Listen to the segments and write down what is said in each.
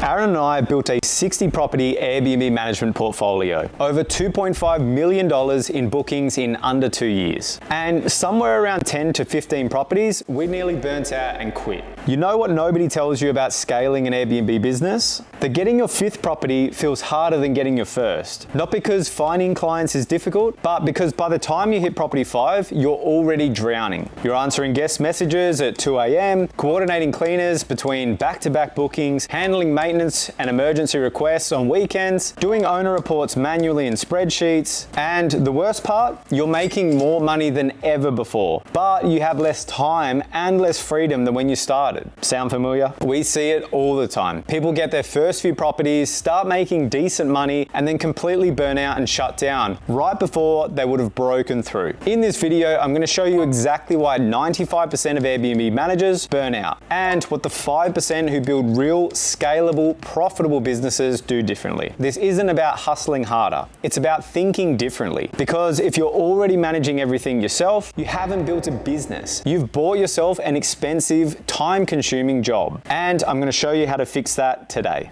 Aaron and I built a 60 property Airbnb management portfolio, over $2.5 million in bookings in under 2 years. And somewhere around 10 to 15 properties, we nearly burnt out and quit. You know what nobody tells you about scaling an Airbnb business? That getting your 5th property feels harder than getting your first. Not because finding clients is difficult, but because by the time you hit property 5, you're already drowning. You're answering guest messages at 2 a.m., coordinating cleaners between back-to-back bookings, handling maintenance and emergency requests on weekends, doing owner reports manually in spreadsheets, and the worst part, you're making more money than ever before, but you have less time and less freedom than when you started. Sound familiar? We see it all the time. People get their first few properties, start making decent money, and then completely burn out and shut down right before they would have broken through. In this video, I'm going to show you exactly why 95% of Airbnb managers burn out and what the 5% who build real, scalable, profitable businesses do differently. This isn't about hustling harder. It's about thinking differently. Because if you're already managing everything yourself, you haven't built a business. You've bought yourself an expensive, time-consuming job. And I'm going to show you how to fix that today.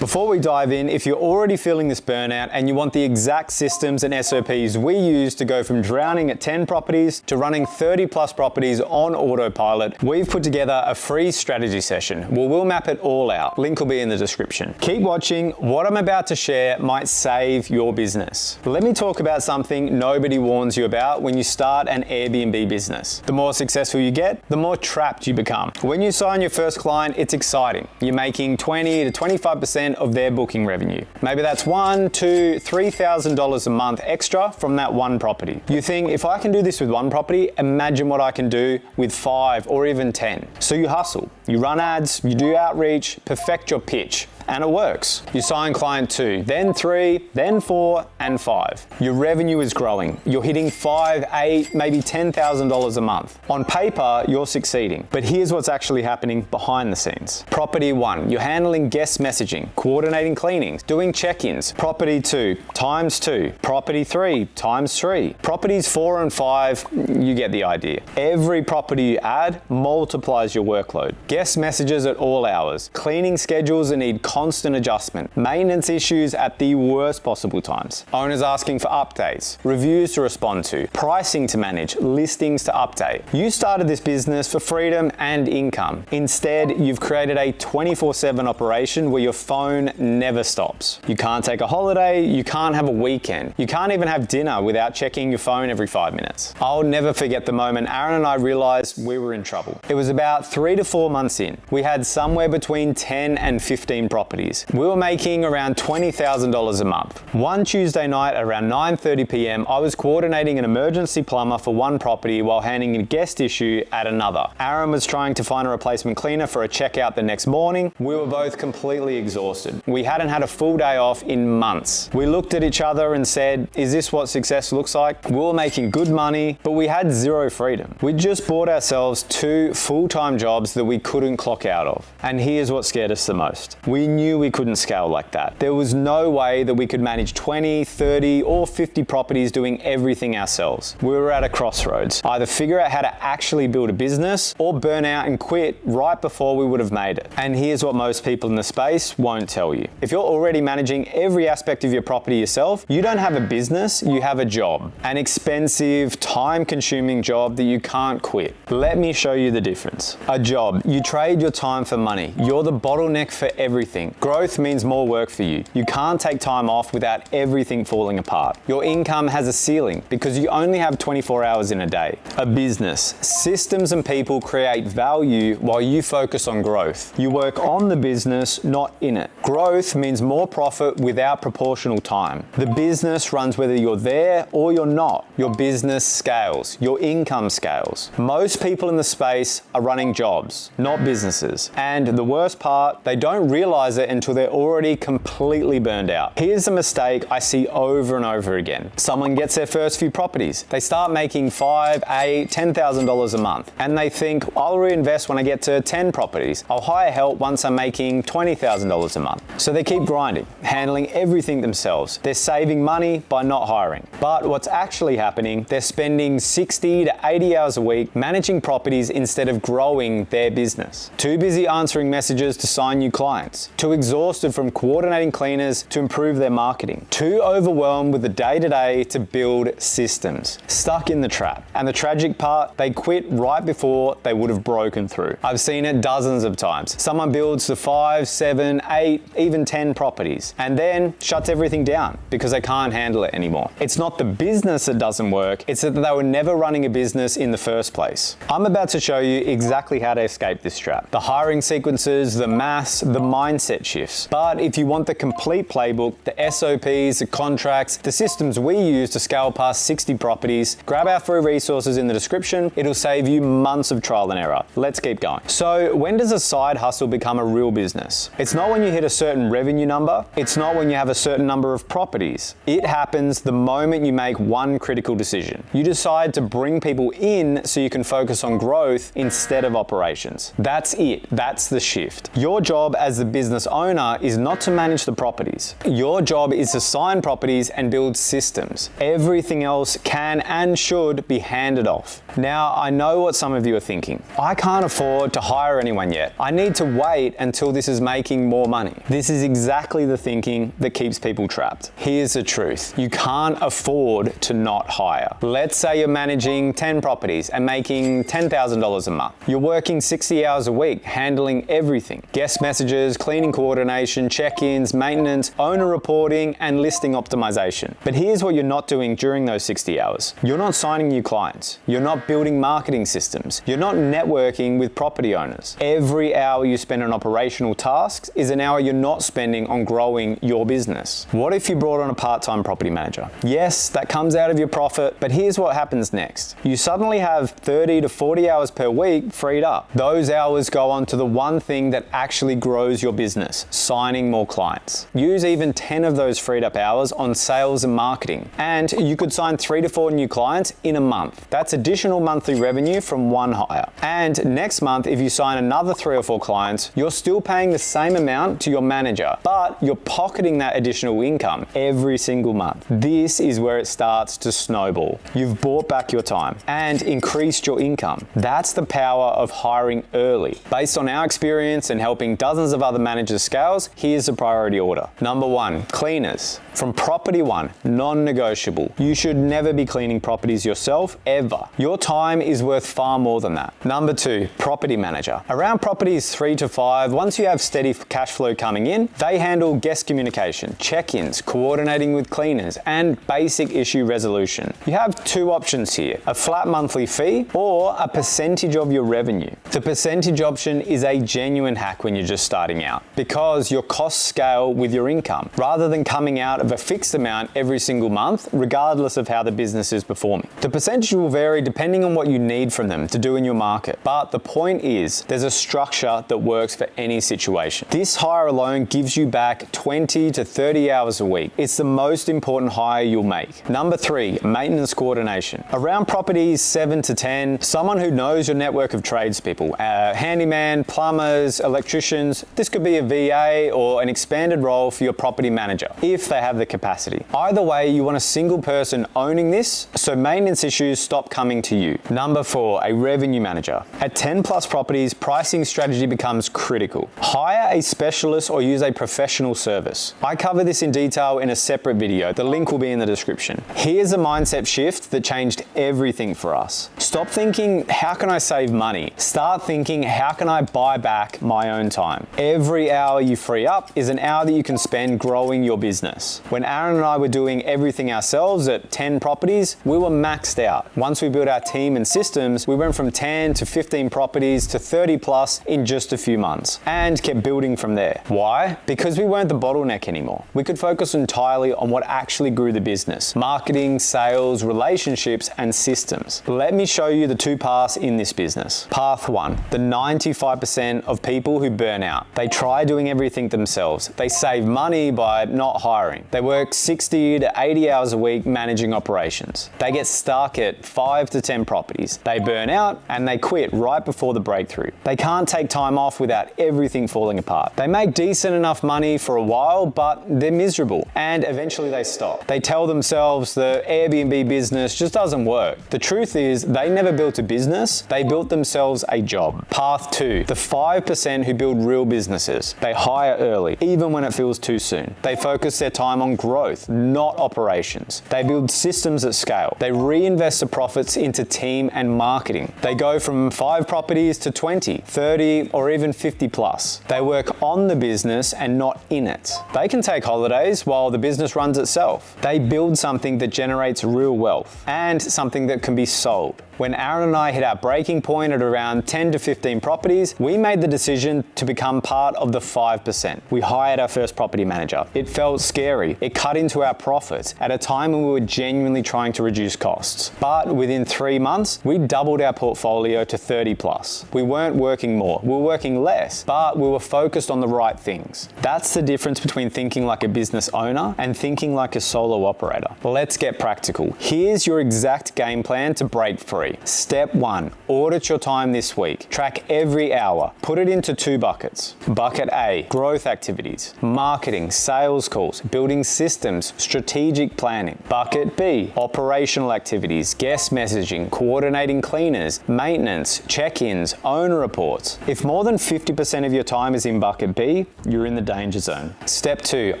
Before we dive in, if you're already feeling this burnout and you want the exact systems and SOPs we use to go from drowning at 10 properties to running 30 plus properties on autopilot, we've put together a free strategy session where we'll map it all out. Link will be in the description. Keep watching. What I'm about to share might save your business. Let me talk about something nobody warns you about when you start an Airbnb business. The more successful you get, the more trapped you become. When you sign your first client, it's exciting. You're making 20 to 25% of their booking revenue. Maybe that's $1,000, $2,000, $3,000 a month extra from that one property. You think, if I can do this with one property, imagine what I can do with 5 or even 10. So you hustle, you run ads, you do outreach, perfect your pitch. And it works. You sign client 2, then 3, then 4, and 5. Your revenue is growing. You're hitting $5,000, $8,000, maybe $10,000 a month. On paper, you're succeeding. But here's what's actually happening behind the scenes. Property 1, you're handling guest messaging, coordinating cleanings, doing check-ins. Property 2, times 2. Property 3, times 3. Properties 4 and 5, you get the idea. Every property you add multiplies your workload. Guest messages at all hours. Cleaning schedules that need constant adjustment, maintenance issues at the worst possible times, owners asking for updates, reviews to respond to, pricing to manage, listings to update. You started this business for freedom and income. Instead, you've created a 24/7 operation where your phone never stops. You can't take a holiday, you can't have a weekend, you can't even have dinner without checking your phone every 5 minutes. I'll never forget the moment Aaron and I realized we were in trouble. It was about 3 to 4 months in. We had somewhere between 10 and 15 properties. We were making around $20,000 a month. One Tuesday night at around 9:30 p.m, I was coordinating an emergency plumber for one property while handling a guest issue at another. Aaron was trying to find a replacement cleaner for a checkout the next morning. We were both completely exhausted. We hadn't had a full day off in months. We looked at each other and said, is this what success looks like? We were making good money, but we had zero freedom. We just bought ourselves 2 full-time jobs that we couldn't clock out of. And here's what scared us the most. We knew we couldn't scale like that. There was no way that we could manage 20, 30, or 50 properties doing everything ourselves. We were at a crossroads. Either figure out how to actually build a business or burn out and quit right before we would have made it. And here's what most people in the space won't tell you. If you're already managing every aspect of your property yourself, you don't have a business, you have a job. An expensive, time-consuming job that you can't quit. Let me show you the difference. A job, you trade your time for money. You're the bottleneck for everything. Growth means more work for you. You can't take time off without everything falling apart. Your income has a ceiling because you only have 24 hours in a day. A business, systems and people create value while you focus on growth. You work on the business, not in it. Growth means more profit without proportional time. The business runs whether you're there or you're not. Your business scales. Your income scales. Most people in the space are running jobs, not businesses. And the worst part, they don't realize realize it until they're already completely burned out. Here's a mistake I see over and over again. Someone gets their first few properties. They start making $5,000, $8,000, $10,000 a month, and they think, I'll reinvest when I get to 10 properties. I'll hire help once I'm making $20,000 a month. So they keep grinding, handling everything themselves. They're saving money by not hiring. But what's actually happening, they're spending 60 to 80 hours a week managing properties instead of growing their business. Too busy answering messages to sign new clients. Too exhausted from coordinating cleaners to improve their marketing. Too overwhelmed with the day-to-day to build systems. Stuck in the trap. And the tragic part, they quit right before they would have broken through. I've seen it dozens of times. Someone builds to 5, 7, 8, even 10 properties and then shuts everything down because they can't handle it anymore. It's not the business that doesn't work, it's that they were never running a business in the first place. I'm about to show you exactly how to escape this trap. The hiring sequences, the maths, the mindset shifts. But if you want the complete playbook, the SOPs, the contracts, the systems we use to scale past 60 properties, grab our free resources in the description. It'll save you months of trial and error. Let's keep going. So when does a side hustle become a real business? It's not when you hit a certain revenue number. It's not when you have a certain number of properties. It happens the moment you make one critical decision. You decide to bring people in so you can focus on growth instead of operations. That's it. That's the shift. Your job as the business owner is not to manage the properties. Your job is to sign properties and build systems. Everything else can and should be handed off. Now, I know what some of you are thinking. I can't afford to hire anyone yet. I need to wait until this is making more money. This is exactly the thinking that keeps people trapped. Here's the truth. You can't afford to not hire. Let's say you're managing 10 properties and making $10,000 a month. You're working 60 hours a week, handling everything. Guest messages, cleaning coordination, check-ins, maintenance, owner reporting, and listing optimization. But here's what you're not doing during those 60 hours. You're not signing new clients. You're not building marketing systems. You're not networking with property owners. Every hour you spend on operational tasks is an hour you're not spending on growing your business. What if you brought on a part-time property manager? Yes, that comes out of your profit, but here's what happens next. You suddenly have 30 to 40 hours per week freed up. Those hours go on to the one thing that actually grows your business, signing more clients. Use even 10 of those freed up hours on sales and marketing, and you could sign 3 to 4 new clients in a month. That's additional monthly revenue from one hire. And next month, if you sign another 3 or 4 clients, you're still paying the same amount to your manager, but you're pocketing that additional income every single month. This is where it starts to snowball. You've bought back your time and increased your income. That's the power of hiring early. Based on our experience and helping dozens of other managers scale, here's the priority order. Number 1, cleaners. From property 1, non-negotiable. You should never be cleaning properties yourself, ever. Your time is worth far more than that. Number 2, property manager. Around properties 3 to 5, once you have steady cash flow coming in, they handle guest communication, check-ins, coordinating with cleaners, and basic issue resolution. You have 2 options here, a flat monthly fee or a percentage of your revenue. The percentage option is a genuine hack when you're just starting out because your costs scale with your income rather than coming out of a fixed amount every single month, regardless of how the business is performing. The percentage will vary depending on what you need from them to do in your market. But the point is, there's a structure that works for any situation. This hire alone gives you back 20 to 30 hours a week. It's the most important hire you'll make. Number 3, maintenance coordination. Around properties 7 to 10, someone who knows your network of tradespeople, handyman, plumbers, electricians. This could be a VA or an expanded role for your property manager, if they have the capacity. Either way, you want a single person owning this, so maintenance issues stop coming to you. Number 4, a revenue manager. At 10 plus properties, pricing strategy becomes critical. Hire a specialist or use a professional service. I cover this in detail in a separate video. The link will be in the description. Here's a mindset shift that changed everything for us. Stop thinking, how can I save money? Start thinking, how can I buy back my own time? Every hour you free up is an hour that you can spend growing your business. When Aaron and I were doing everything ourselves at 10 properties, we were maxed out. Once we built our team and systems, we went from 10 to 15 properties to 30 plus in just a few months and kept building from there. Why? Because we weren't the bottleneck anymore. We could focus entirely on what actually grew the business: marketing, sales, relationships, and systems. Let me show you the 2 paths in this business. Path 1, the 95% of people who burn out. They try by doing everything themselves. They save money by not hiring. They work 60 to 80 hours a week managing operations. They get stuck at 5 to 10 properties. They burn out and they quit right before the breakthrough. They can't take time off without everything falling apart. They make decent enough money for a while, but they're miserable and eventually they stop. They tell themselves the Airbnb business just doesn't work. The truth is they never built a business, they built themselves a job. Path 2, the 5% who build real businesses. They hire early, even when it feels too soon. They focus their time on growth, not operations. They build systems at scale. They reinvest the profits into team and marketing. They go from 5 properties to 20, 30, or even 50 plus. They work on the business and not in it. They can take holidays while the business runs itself. They build something that generates real wealth and something that can be sold. When Aaron and I hit our breaking point at around 10 to 15 properties, we made the decision to become part of the 5%. We hired our first property manager. It felt scary. It cut into our profits at a time when we were genuinely trying to reduce costs. But within 3 months, we doubled our portfolio to 30 plus. We weren't working more, we were working less, but we were focused on the right things. That's the difference between thinking like a business owner and thinking like a solo operator. Let's get practical. Here's your exact game plan to break free. Step 1, audit your time this week. Track every hour. Put it into 2 buckets. Bucket A, growth activities, marketing, sales calls, building systems, strategic planning. Bucket B, operational activities, guest messaging, coordinating cleaners, maintenance, check-ins, owner reports. If more than 50% of your time is in bucket B, you're in the danger zone. Step 2,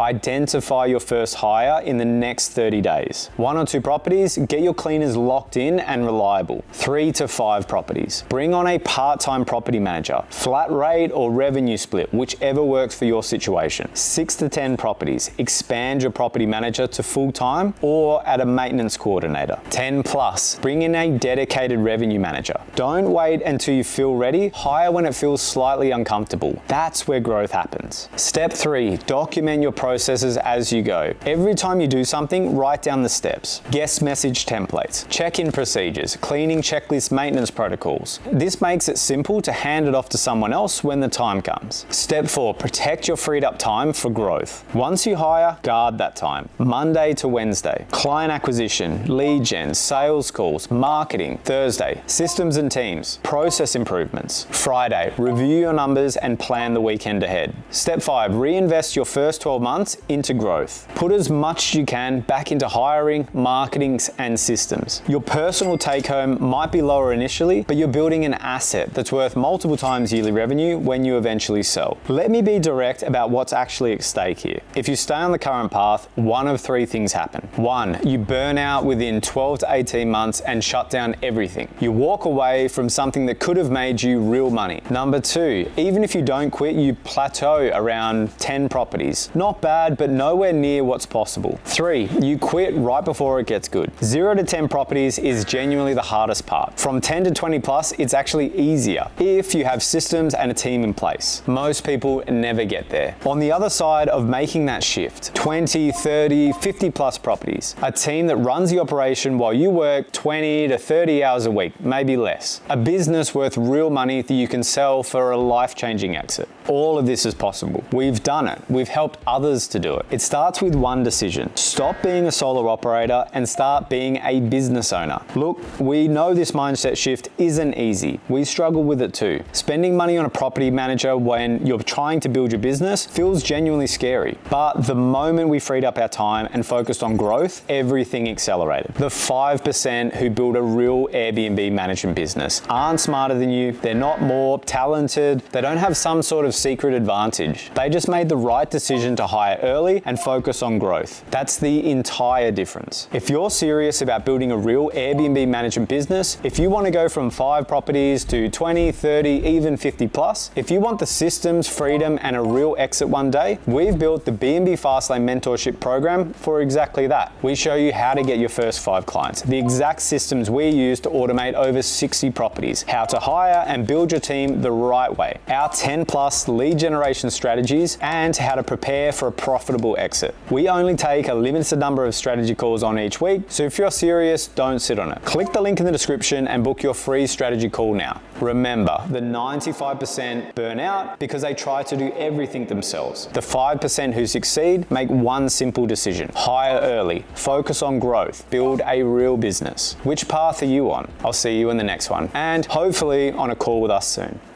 identify your first hire in the next 30 days. 1 or 2 properties, get your cleaners locked in and reliable. 3 to 5 properties. Bring on a part-time property manager, flat rate or revenue split, whichever works for your situation. 6 to 10 properties. Expand your property manager to full-time or add a maintenance coordinator. 10 plus. Bring in a dedicated revenue manager. Don't wait until you feel ready. Hire when it feels slightly uncomfortable. That's where growth happens. Step 3, document your processes as you go. Every time you do something, write down the steps. Guest message templates, check-in procedures, cleaning checklist, maintenance protocols. This makes it simple to hand it off to someone else when the time comes. Step 4, protect your freed up time for growth. Once you hire, guard that time. Monday to Wednesday, client acquisition, lead gen, sales calls, marketing. Thursday, systems and teams, process improvements. Friday, review your numbers and plan the weekend ahead. Step 5, reinvest your first 12 months into growth. Put as much as you can back into hiring, marketing, and systems. Your personal take home might be lower initially, but you're building an asset that's worth multiple times yearly revenue when you eventually sell. Let me be direct about what's actually at stake here. If you stay on the current path, one of 3 things happen. 1, you burn out within 12 to 18 months and shut down everything. You walk away from something that could have made you real money. Number 2, even if you don't quit, you plateau around 10 properties. Not bad, but nowhere near what's possible. 3, you quit right before it gets good. 0 to 10 properties is genuinely the hardest part. From 10 to 20 plus, it's actually easier if you have systems and a team in place. Most people never get there. On the other side of making that shift, 20, 30, 50 plus properties, a team that runs the operation while you work 20 to 30 hours a week, maybe less. A business worth real money that you can sell for a life-changing exit. All of this is possible. We've done it. We've helped others to do it. It starts with one decision. Stop being a solo operator and start being a business owner. Look, we know this mindset shift isn't easy. We struggle with it too. Spending money on a property manager when you're trying to build your business feels genuinely scary. But the moment we freed up our time and focused on growth, everything accelerated. The 5% who build a real Airbnb management business aren't smarter than you. They're not more talented. They don't have some sort of secret advantage. They just made the right decision to hire early and focus on growth. That's the entire difference. If you're serious about building a real Airbnb management business, if you want to go from 5 properties to 20, 30, even 50 plus, if you want the systems, freedom, and a real exit one day, we've built the B&B Fastlane mentorship program for exactly that. We show you how to get your first 5 clients, the exact systems we use to automate over 60 properties, how to hire and build your team the right way, our 10 plus lead generation strategies, and how to prepare for a profitable exit. We only take a limited number of strategy calls on each week, so if you're serious, don't sit on it. Click the link in the in the description and book your free strategy call now. Remember, the 95% burn out because they try to do everything themselves. The 5% who succeed make one simple decision: hire early, focus on growth, build a real business. Which path are you on? I'll see you in the next one, and hopefully on a call with us soon.